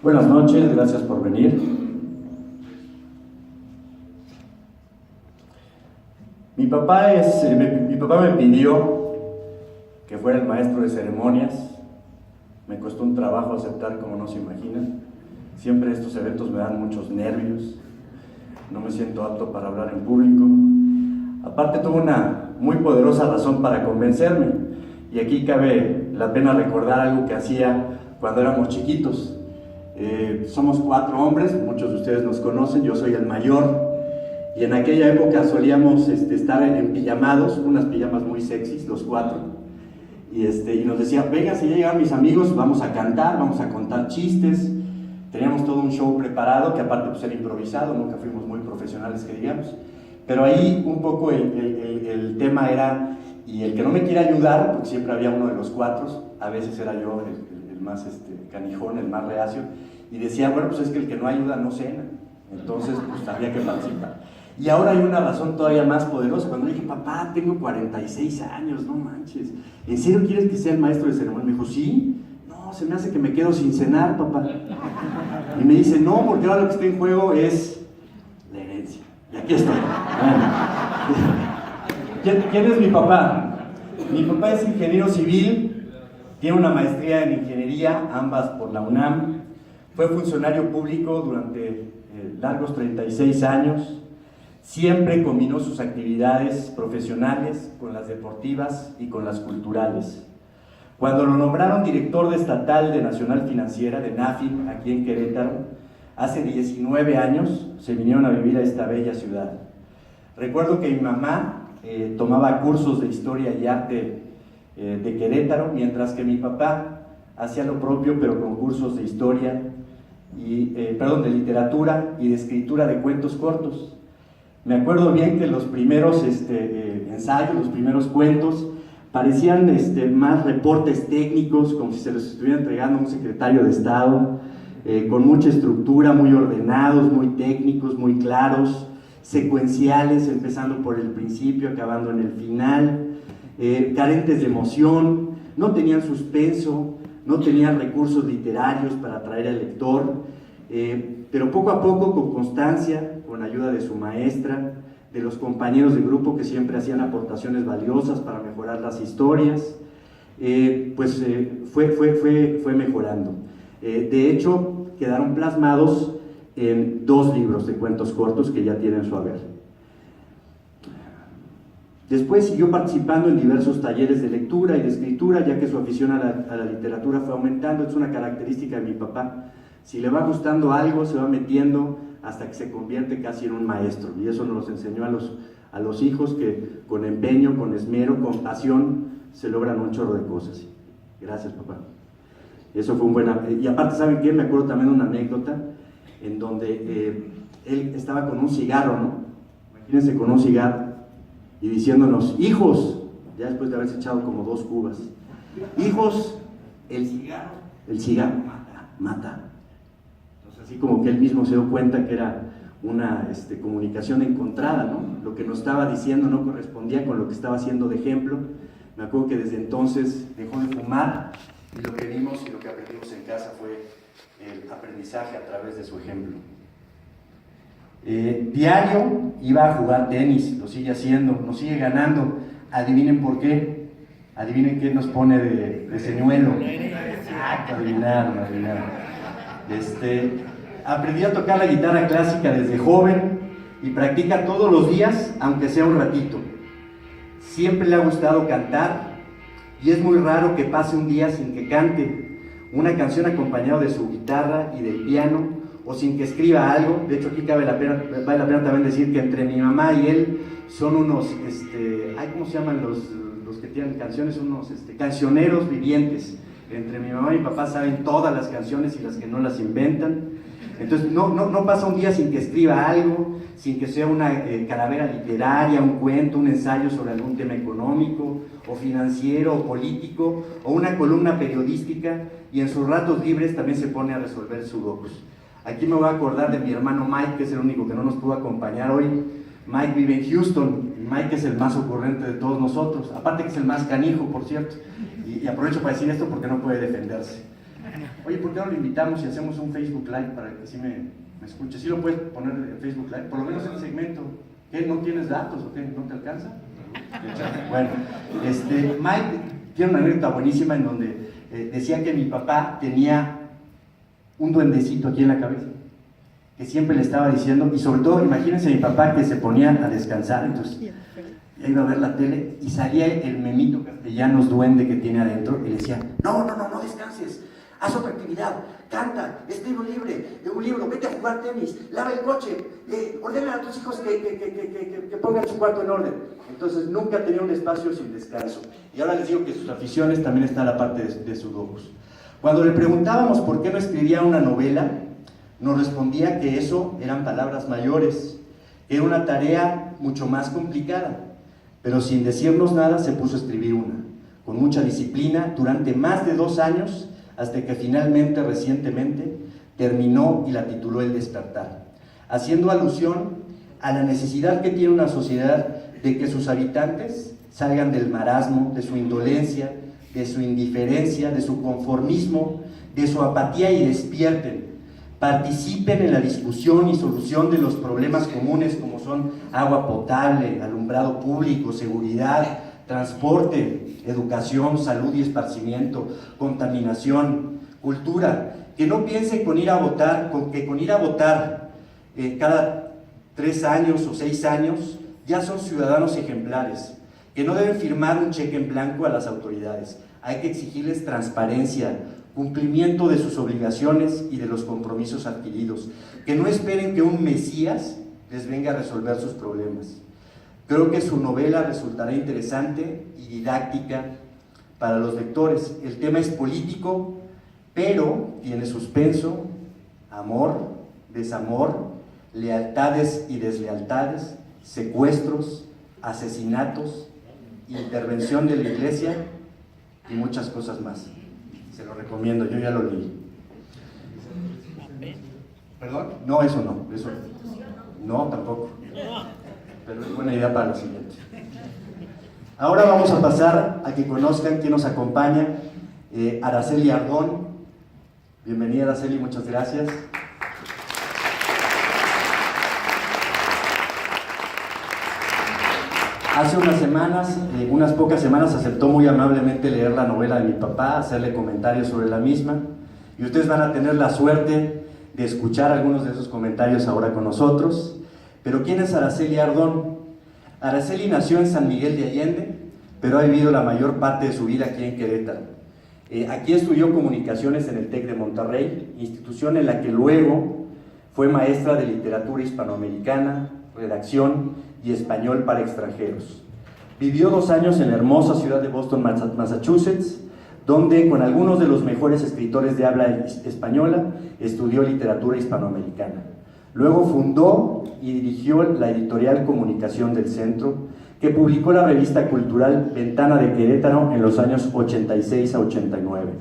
Buenas noches, gracias por venir. Mi papá me pidió que fuera el maestro de ceremonias. Me costó un trabajo aceptar, como no se imaginan. Siempre estos eventos me dan muchos nervios. No me siento apto para hablar en público. Aparte tuvo una muy poderosa razón para convencerme. Y aquí cabe la pena recordar algo que hacía cuando éramos chiquitos. Somos 4 hombres, muchos de ustedes nos conocen, yo soy el mayor. Y en aquella época solíamos estar en pijamados, unas pijamas muy sexys, los 4. Y nos decía, venga, si ya llegan mis amigos, vamos a cantar, vamos a contar chistes. Teníamos todo un show preparado, que aparte pues era improvisado, nunca fuimos muy profesionales, que digamos. Pero ahí un poco el tema era, y el que no me quiere ayudar, porque siempre había uno de los 4, a veces era yo el más canijón, el más reacio, y decía, bueno, pues es que el que no ayuda no cena, entonces pues había que participar. Y ahora hay una razón todavía más poderosa. Cuando le dije, papá, tengo 46 años, no manches, ¿en serio quieres que sea el maestro de ceremonia? Me dijo, sí. No, se me hace que me quedo sin cenar, papá. Y me dice, no, porque ahora lo que está en juego es la herencia. Y aquí estoy. ¿Quién es mi papá? Mi papá es ingeniero civil, tiene una maestría en ingeniería, ambas por la UNAM. Fue funcionario público durante largos 36 años. Siempre combinó sus actividades profesionales con las deportivas y con las culturales. Cuando lo nombraron director de estatal de Nacional Financiera, de NAFIN, aquí en Querétaro, hace 19 años se vinieron a vivir a esta bella ciudad. Recuerdo que mi mamá tomaba cursos de historia y arte de Querétaro, mientras que mi papá hacía lo propio, pero con cursos de historia, de literatura y de escritura de cuentos cortos. Me acuerdo bien que los primeros ensayos, los primeros cuentos, parecían más reportes técnicos, como si se los estuviera entregando a un secretario de Estado, con mucha estructura, muy ordenados, muy técnicos, muy claros, secuenciales, empezando por el principio, acabando en el final, carentes de emoción, no tenían suspenso, no tenían recursos literarios para atraer al lector, pero poco a poco, con constancia, con ayuda de su maestra, de los compañeros de grupo que siempre hacían aportaciones valiosas para mejorar las historias, fue mejorando. De hecho, quedaron plasmados en 2 libros de cuentos cortos que ya tienen su haber. Después siguió participando en diversos talleres de lectura y de escritura, ya que su afición a la literatura fue aumentando. Es una característica de mi papá. Si le va gustando algo, se va metiendo hasta que se convierte casi en un maestro, y eso nos enseñó a los hijos, que con empeño, con esmero, con pasión, se logran un chorro de cosas. Gracias, papá. Eso fue un buen... Y aparte, ¿saben qué? Me acuerdo también de una anécdota en donde él estaba con un cigarro, ¿no? Imagínense, con un cigarro, y diciéndonos, hijos, ya después de haberse echado como 2 cubas, hijos, el cigarro mata. Así como que él mismo se dio cuenta que era una comunicación encontrada, ¿no? Lo que nos estaba diciendo no correspondía con lo que estaba haciendo de ejemplo. Me acuerdo que desde entonces dejó de fumar, y lo que vimos y lo que aprendimos en casa fue el aprendizaje a través de su ejemplo. Diario iba a jugar tenis, lo sigue haciendo, nos sigue ganando. Adivinen por qué, adivinen qué nos pone de señuelo. Exacto, adivinar. Aprendió a tocar la guitarra clásica desde joven y practica todos los días, aunque sea un ratito. Siempre le ha gustado cantar, y es muy raro que pase un día sin que cante una canción acompañado de su guitarra y del piano, o sin que escriba algo. De hecho, aquí vale la pena también decir que entre mi mamá y él son unos, ¿cómo se llaman los que tienen canciones? Unos cancioneros vivientes. Entre mi mamá y mi papá saben todas las canciones y las que no las inventan. Entonces no pasa un día sin que escriba algo, sin que sea una calavera literaria, un cuento, un ensayo sobre algún tema económico o financiero o político, o una columna periodística, y en sus ratos libres también se pone a resolver sudokus. Aquí me voy a acordar de mi hermano Mike, que es el único que no nos pudo acompañar hoy. Mike vive en Houston. Mike es el más ocurrente de todos nosotros, aparte que es el más canijo, por cierto, y aprovecho para decir esto porque no puede defenderse. Oye, ¿por qué no lo invitamos y hacemos un Facebook Live para que sí me escuche? ¿Sí lo puedes poner en Facebook Live? Por lo menos en el segmento. ¿Qué? ¿No tienes datos o qué? ¿No te alcanza? Bueno, Mike tiene una anécdota buenísima en donde decía que mi papá tenía un duendecito aquí en la cabeza, que siempre le estaba diciendo, y sobre todo, imagínense a mi papá que se ponía a descansar, entonces ya iba a ver la tele y salía el memito Castellanos duende que tiene adentro y le decía, no descanses, haz otra actividad, canta, escribe un libro, vete a jugar tenis, lava el coche, ordena a tus hijos que pongan su cuarto en orden. Entonces nunca tenía un espacio sin descanso. Y ahora les digo que sus aficiones también están a la parte de sus logos. Cuando le preguntábamos por qué no escribía una novela, nos respondía que eso eran palabras mayores, que era una tarea mucho más complicada, pero sin decirnos nada se puso a escribir una, con mucha disciplina, durante más de 2 años, hasta que finalmente, recientemente, terminó y la tituló El Despertar, haciendo alusión a la necesidad que tiene una sociedad de que sus habitantes salgan del marasmo, de su indolencia, de su indiferencia, de su conformismo, de su apatía y despierten, participen en la discusión y solución de los problemas comunes como son agua potable, alumbrado público, seguridad, transporte, educación, salud y esparcimiento, contaminación, cultura. Que no piensen con ir a votar, que con ir a votar cada 3 años o 6 años ya son ciudadanos ejemplares, que no deben firmar un cheque en blanco a las autoridades. Hay que exigirles transparencia, cumplimiento de sus obligaciones y de los compromisos adquiridos, que no esperen que un Mesías les venga a resolver sus problemas. Creo que su novela resultará interesante y didáctica para los lectores. El tema es político, pero tiene suspenso, amor, desamor, lealtades y deslealtades, secuestros, asesinatos, intervención de la iglesia y muchas cosas más. Se lo recomiendo, yo ya lo leí. ¿Perdón? No, eso no. Eso no, tampoco. Pero es buena idea para lo siguiente. Ahora vamos a pasar a que conozcan quién nos acompaña. Araceli Ardón. Bienvenida, Araceli, muchas gracias. Hace unas pocas semanas, aceptó muy amablemente leer la novela de mi papá, hacerle comentarios sobre la misma, y ustedes van a tener la suerte de escuchar algunos de esos comentarios ahora con nosotros. Pero ¿quién es Araceli Ardón? Araceli nació en San Miguel de Allende, pero ha vivido la mayor parte de su vida aquí en Querétaro. Aquí estudió comunicaciones en el TEC de Monterrey, institución en la que luego fue maestra de literatura hispanoamericana, redacción y español para extranjeros. Vivió 2 años en la hermosa ciudad de Boston, Massachusetts, donde con algunos de los mejores escritores de habla española estudió literatura hispanoamericana. Luego fundó y dirigió la editorial Comunicación del Centro, que publicó la revista cultural Ventana de Querétaro en los años 86 a 89.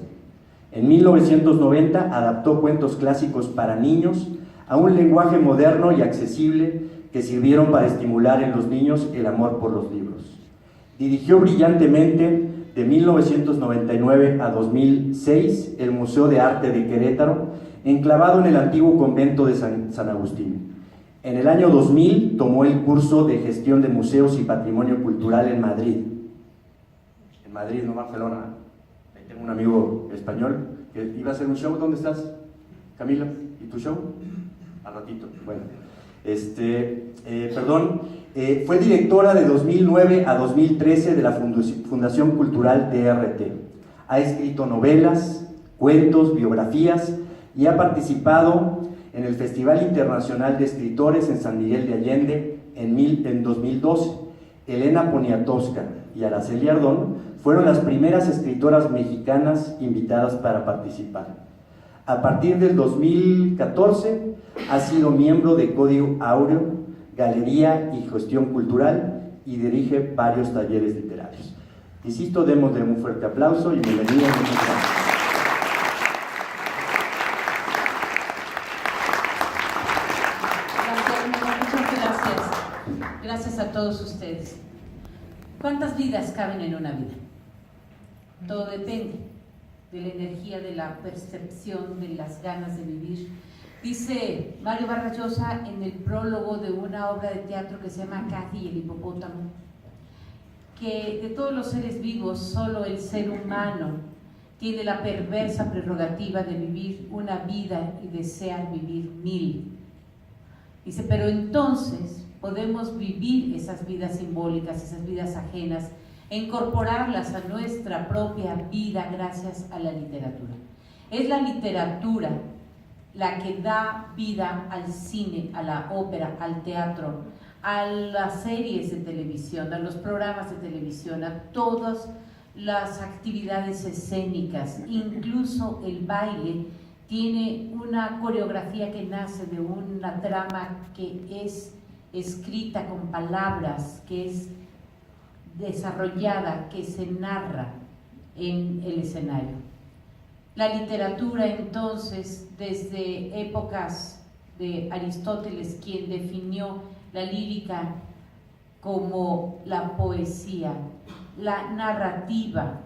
En 1990 adaptó cuentos clásicos para niños a un lenguaje moderno y accesible que sirvieron para estimular en los niños el amor por los libros. Dirigió brillantemente de 1999 a 2006 el Museo de Arte de Querétaro, enclavado en el antiguo convento de San Agustín. En el año 2000 tomó el curso de Gestión de Museos y Patrimonio Cultural en Madrid. En Madrid, no Barcelona. Ahí tengo un amigo español que iba a hacer un show. ¿Dónde estás, Camila? ¿Y tu show? Al ratito. Bueno. Fue directora de 2009 a 2013 de la Fundación Cultural DRT. Ha escrito novelas, cuentos, biografías y ha participado en el Festival Internacional de Escritores en San Miguel de Allende en 2012. Elena Poniatowska y Araceli Ardón fueron las primeras escritoras mexicanas invitadas para participar. A partir del 2014 ha sido miembro de Código Áureo, Galería y Gestión Cultural y dirige varios talleres literarios. Insisto, démosle un fuerte aplauso y bienvenida. Muchas gracias. todos ustedes. ¿Cuántas vidas caben en una vida? Todo depende de la energía, de la percepción, de las ganas de vivir. Dice Mario Vargas Llosa en el prólogo de una obra de teatro que se llama Cathy y el hipopótamo, que de todos los seres vivos, solo el ser humano tiene la perversa prerrogativa de vivir una vida y desear vivir 1000. Dice, pero entonces podemos vivir esas vidas simbólicas, esas vidas ajenas, e incorporarlas a nuestra propia vida gracias a la literatura. Es la literatura la que da vida al cine, a la ópera, al teatro, a las series de televisión, a los programas de televisión, a todas las actividades escénicas. Incluso el baile tiene una coreografía que nace de una trama que es escrita con palabras, que es desarrollada, que se narra en el escenario. La literatura, entonces, desde épocas de Aristóteles, quien definió la lírica como la poesía, la narrativa,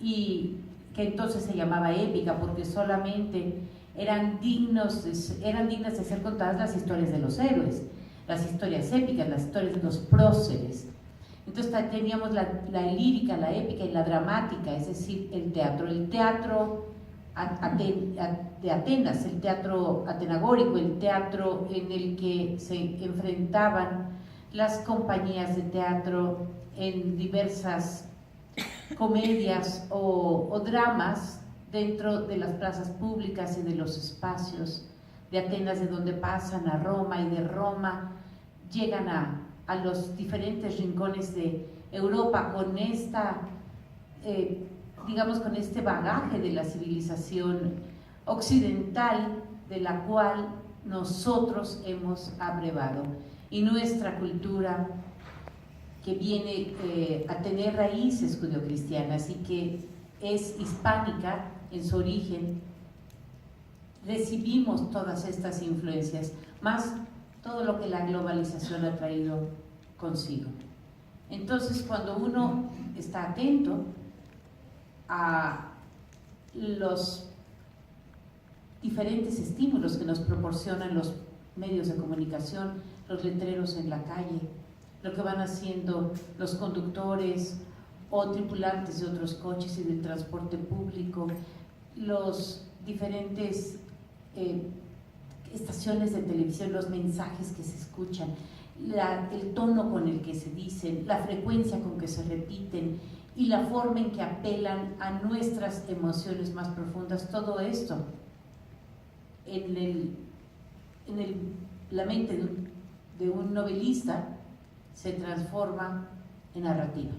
y que entonces se llamaba épica porque solamente eran dignas de ser contadas las historias de los héroes, las historias épicas, las historias de los próceres. Entonces teníamos la lírica, la épica y la dramática, es decir, el teatro. El teatro de Atenas, el teatro atenagórico, el teatro en el que se enfrentaban las compañías de teatro en diversas comedias o dramas dentro de las plazas públicas y de los espacios de Atenas, de donde pasan a Roma, y de Roma llegan a los diferentes rincones de Europa con esta, digamos, con este bagaje de la civilización occidental de la cual nosotros hemos abrevado, y nuestra cultura, que viene a tener raíces judeocristianas y que es hispánica en su origen, recibimos todas estas influencias, más todo lo que la globalización ha traído consigo. Entonces, cuando uno está atento a los diferentes estímulos que nos proporcionan los medios de comunicación, los letreros en la calle, lo que van haciendo los conductores o tripulantes de otros coches y del transporte público, los diferentes estaciones de televisión, los mensajes que se escuchan, el tono con el que se dicen, la frecuencia con que se repiten y la forma en que apelan a nuestras emociones más profundas, todo esto en la mente de un novelista se transforma en narrativa,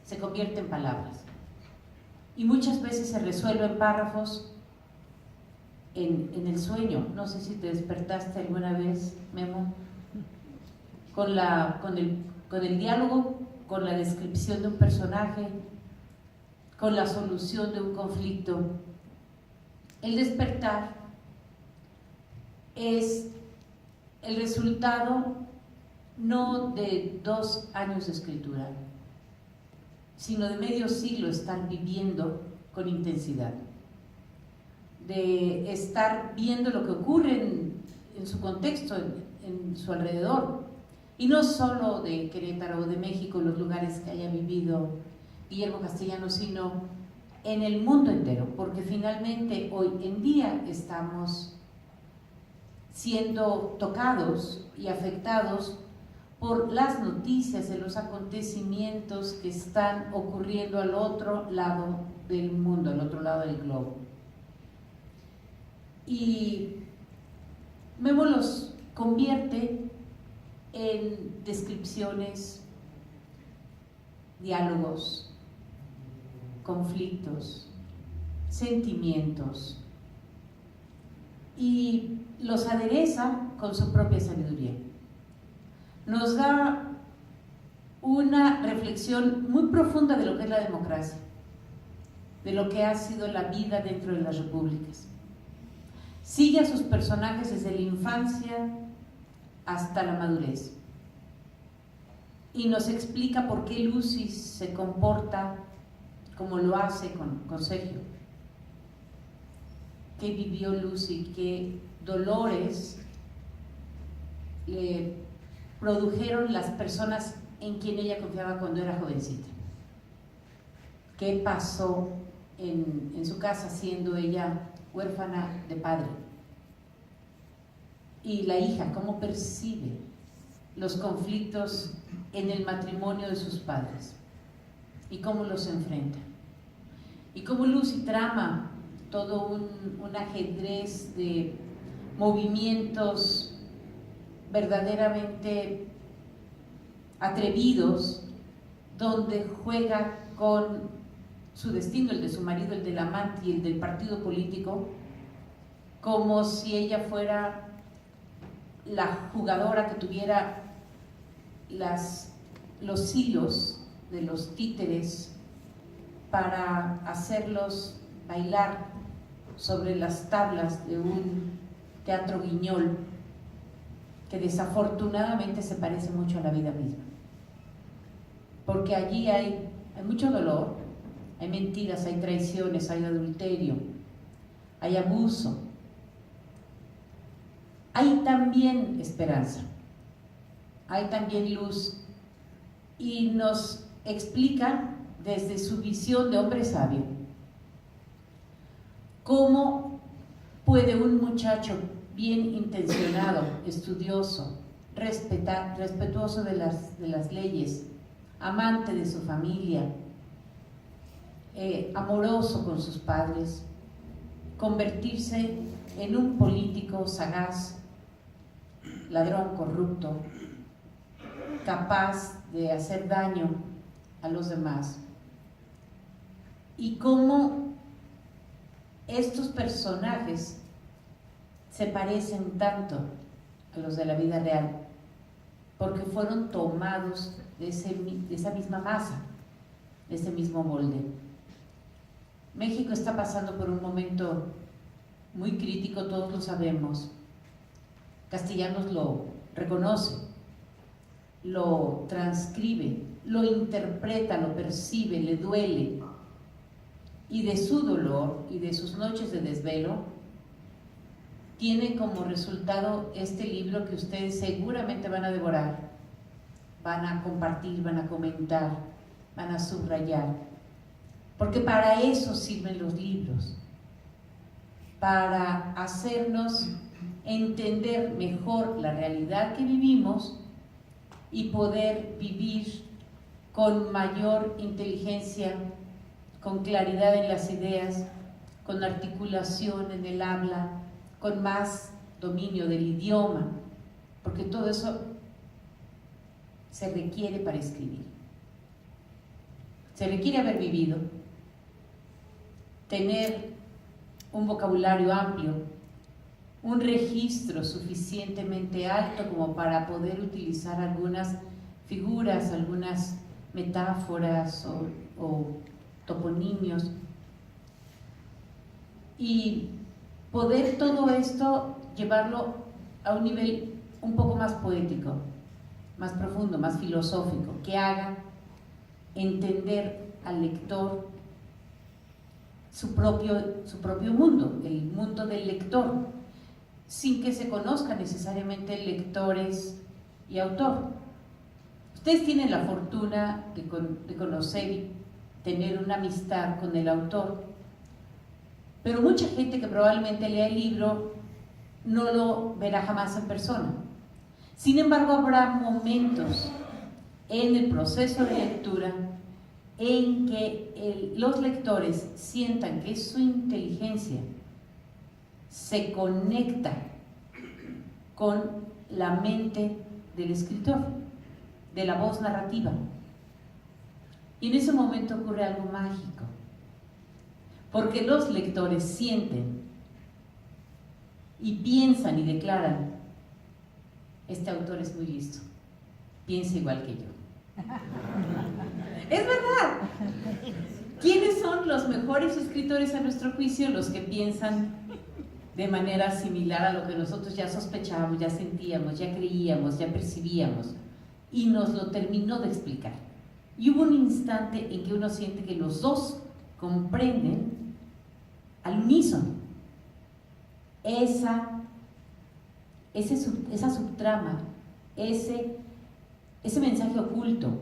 se convierte en palabras, y muchas veces se resuelve en párrafos en el sueño. No sé si te despertaste alguna vez, Memo, con el diálogo, con la descripción de un personaje, con la solución de un conflicto. El despertar es el resultado no de 2 años de escritura, sino de medio siglo estar viviendo con intensidad, de estar viendo lo que ocurre en su contexto, en su alrededor, y no solo de Querétaro o de México, los lugares que haya vivido Guillermo Castellano, sino en el mundo entero, porque finalmente hoy en día estamos siendo tocados y afectados por las noticias de los acontecimientos que están ocurriendo al otro lado del mundo, al otro lado del globo. Y Memo los convierte en descripciones, diálogos, conflictos, sentimientos, y los adereza con su propia sabiduría. Nos da una reflexión muy profunda de lo que es la democracia, de lo que ha sido la vida dentro de las repúblicas. Sigue a sus personajes desde la infancia hasta la madurez. y nos explica por qué Lucy se comporta como lo hace con Sergio. ¿Qué vivió Lucy? ¿Qué dolores le produjeron las personas en quien ella confiaba cuando era jovencita? ¿Qué pasó en su casa siendo ella huérfana de padre? Y la hija, ¿cómo percibe los conflictos en el matrimonio de sus padres? ¿Y cómo los enfrenta? Y cómo Lucy trama todo un ajedrez de movimientos verdaderamente atrevidos, donde juega con su destino, el de su marido, el del amante y el del partido político, como si ella fuera la jugadora que tuviera los hilos de los títeres para hacerlos bailar sobre las tablas de un teatro guiñol que desafortunadamente se parece mucho a la vida misma, porque allí hay mucho dolor, hay mentiras, hay traiciones, hay adulterio, hay abuso, hay también esperanza, hay también luz, y nos explica desde su visión de hombre sabio cómo puede un muchacho bien intencionado, estudioso, respetuoso de las leyes, amante de su familia, amoroso con sus padres, convertirse en un político sagaz, ladrón corrupto, capaz de hacer daño a los demás? Y cómo estos personajes se parecen tanto a los de la vida real, porque fueron tomados de esa misma masa, de ese mismo molde. México está pasando por un momento muy crítico, todos lo sabemos. Castellanos lo reconoce, lo transcribe, lo interpreta, lo percibe, le duele, y de su dolor y de sus noches de desvelo tiene como resultado este libro que ustedes seguramente van a devorar, van a compartir, van a comentar, van a subrayar, porque para eso sirven los libros, para hacernos entender mejor la realidad que vivimos y poder vivir con mayor inteligencia, con claridad en las ideas, con articulación en el habla, con más dominio del idioma, porque todo eso se requiere para escribir. Se requiere haber vivido, tener un vocabulario amplio, un registro suficientemente alto como para poder utilizar algunas figuras, algunas metáforas o toponimios, y poder todo esto llevarlo a un nivel un poco más poético, más profundo, más filosófico, que haga entender al lector su propio mundo, el mundo del lector, sin que se conozca necesariamente lectores y autor. Ustedes tienen la fortuna de conocer y tener una amistad con el autor, pero mucha gente que probablemente lea el libro no lo verá jamás en persona. Sin embargo, habrá momentos en el proceso de lectura en que los lectores sientan que su inteligencia se conecta con la mente del escritor, de la voz narrativa. Y en ese momento ocurre algo mágico, porque los lectores sienten y piensan y declaran: este autor es muy listo, piensa igual que yo. Es verdad. ¿Quiénes son los mejores escritores a nuestro juicio? Los que piensan de manera similar a lo que nosotros ya sospechábamos, ya sentíamos, ya creíamos, ya percibíamos. y nos lo terminó de explicar. Y hubo un instante en que uno siente que los dos comprenden al unísono esa subtrama, ese mensaje oculto,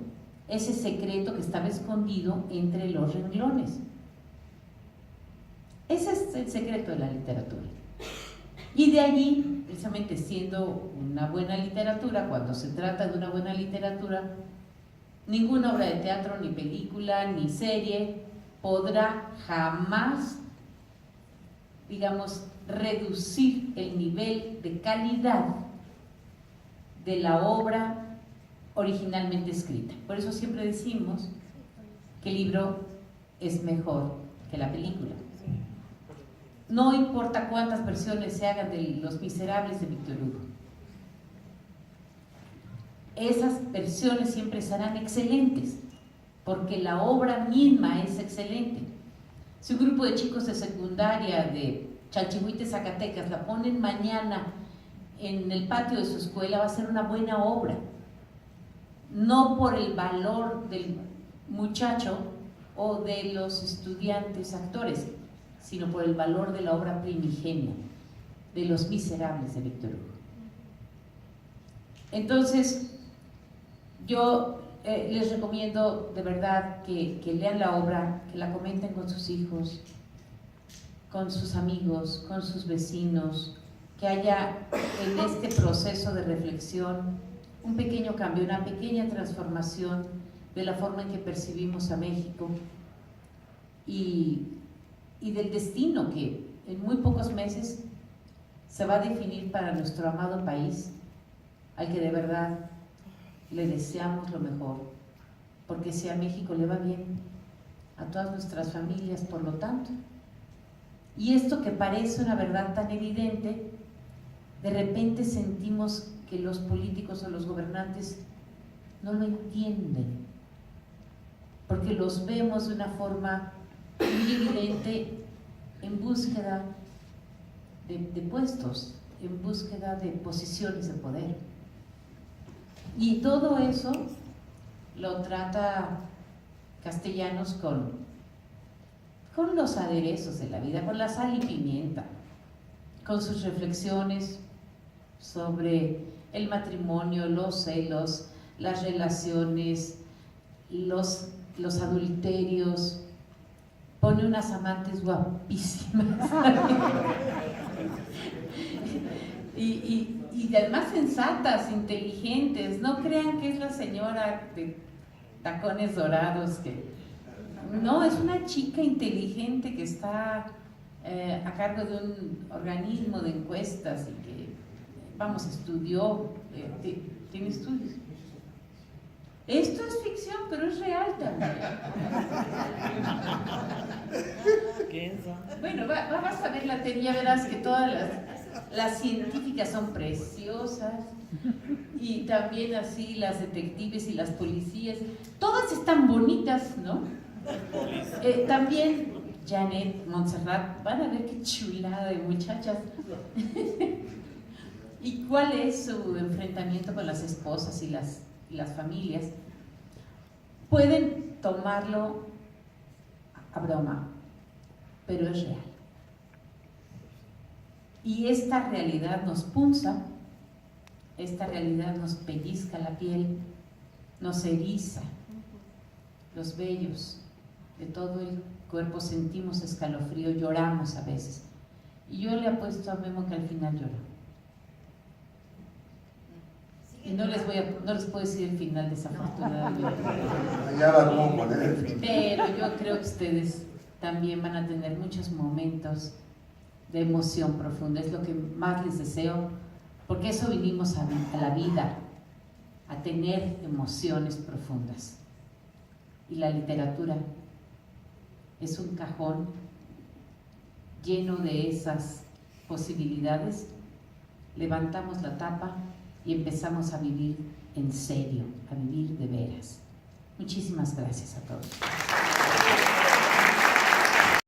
ese secreto que estaba escondido entre los renglones. Ese es el secreto de la literatura. Y de allí, precisamente siendo una buena literatura, cuando se trata de una buena literatura, ninguna obra de teatro, ni película, ni serie podrá jamás, digamos, reducir el nivel de calidad de la obra originalmente escrita. Por eso siempre decimos que el libro es mejor que la película. No importa cuántas versiones se hagan de Los Miserables de Víctor Hugo. Esas versiones siempre serán excelentes, porque la obra misma es excelente. Si un grupo de chicos de secundaria de Chalchihuite, Zacatecas, la ponen mañana en el patio de su escuela, va a ser una buena obra. No por el valor del muchacho o de los estudiantes actores, sino por el valor de la obra primigenia, de Los Miserables de Víctor Hugo. Entonces, yo les recomiendo de verdad que lean la obra, que la comenten con sus hijos, con sus amigos, con sus vecinos, que haya en este proceso de reflexión un pequeño cambio, una pequeña transformación de la forma en que percibimos a México y del destino que en muy pocos meses se va a definir para nuestro amado país, al que de verdad le deseamos lo mejor, porque si a México le va bien, a todas nuestras familias, por lo tanto. Y esto que parece una verdad tan evidente, de repente sentimos que los políticos o los gobernantes no lo entienden, porque los vemos de una forma muy evidente en búsqueda de puestos, en búsqueda de posiciones de poder. Y todo eso lo trata Castellanos con los aderezos de la vida, con la sal y pimienta, con sus reflexiones sobre el matrimonio, los celos, las relaciones, los adulterios. Pone unas amantes guapísimas y además sensatas, inteligentes. No crean que es la señora de tacones dorados, no, es una chica inteligente que está a cargo de un organismo de encuestas y que, vamos, estudió, tiene estudios. Esto es ficción, pero es real también. Bueno, vas a ver la teoría, verás que todas las científicas son preciosas, y también así las detectives y las policías, todas están bonitas, ¿no? También Janet, Montserrat, van a ver qué chulada de muchachas. ¿Y cuál es su enfrentamiento con las esposas y las familias? Pueden tomarlo a broma, pero es real. Y esta realidad nos punza, esta realidad nos pellizca la piel, nos eriza los vellos de todo el cuerpo, sentimos escalofrío, lloramos a veces. Y yo le apuesto a Memo que al final llora. Y no les puedo decir el final, desafortunadamente. Ya va como poner el fin. Pero yo creo que ustedes también van a tener muchos momentos de emoción profunda. Es lo que más les deseo, porque eso vinimos a la vida, a tener emociones profundas. Y la literatura es un cajón lleno de esas posibilidades. Levantamos la tapa y empezamos a vivir en serio, a vivir de veras. Muchísimas gracias a todos.